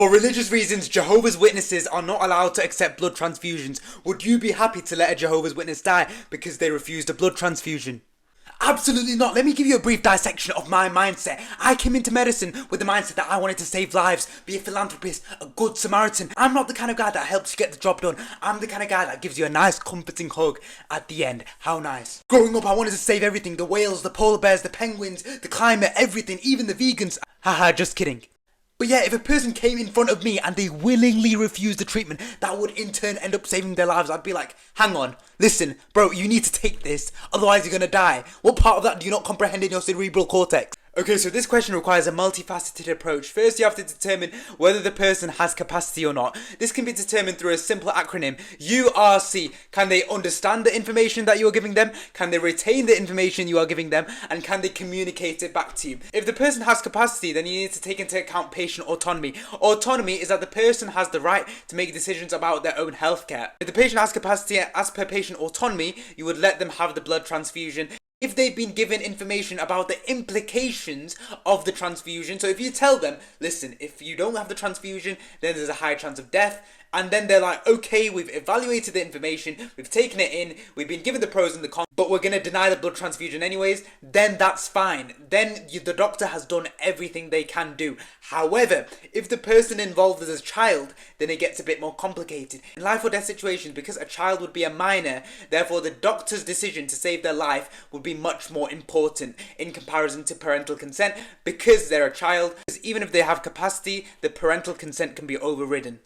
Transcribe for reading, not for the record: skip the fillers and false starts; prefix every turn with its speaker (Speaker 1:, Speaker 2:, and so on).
Speaker 1: For religious reasons, Jehovah's Witnesses are not allowed to accept blood transfusions. Would you be happy to let a Jehovah's Witness die because they refused a blood transfusion? Absolutely not. Let me give you a brief dissection of my mindset. I came into medicine with the mindset that I wanted to save lives, be a philanthropist, a good Samaritan. I'm not the kind of guy that helps you get the job done. I'm the kind of guy that gives you a nice comforting hug at the end. How nice. Growing up, I wanted to save everything. The whales, the polar bears, the penguins, the climate, everything, even the vegans. Haha, just kidding. But yeah, if a person came in front of me and they willingly refused the treatment, that would in turn end up saving their lives. I'd be like, hang on, listen, bro, you need to take this, otherwise you're gonna die. What part of that do you not comprehend in your cerebral cortex? Okay, so this question requires a multifaceted approach. First, you have to determine whether the person has capacity or not. This can be determined through a simple acronym, URC. Can they understand the information that you are giving them? Can they retain the information you are giving them? And can they communicate it back to you? If the person has capacity, then you need to take into account patient autonomy. Autonomy is that the person has the right to make decisions about their own healthcare. If the patient has capacity as per patient autonomy, you would let them have the blood transfusion if they've been given information about the implications of the transfusion. So if you tell them, listen, if you don't have the transfusion, then there's a high chance of death. And then they're like, okay, we've evaluated the information, we've taken it in, we've been given the pros and the cons, but we're going to deny the blood transfusion anyways, then that's fine. Then the doctor has done everything they can do. However, if the person involved is a child, then it gets a bit more complicated. In life or death situations, because a child would be a minor, therefore the doctor's decision to save their life would be much more important in comparison to parental consent, because they're a child. Because even if they have capacity, the parental consent can be overridden.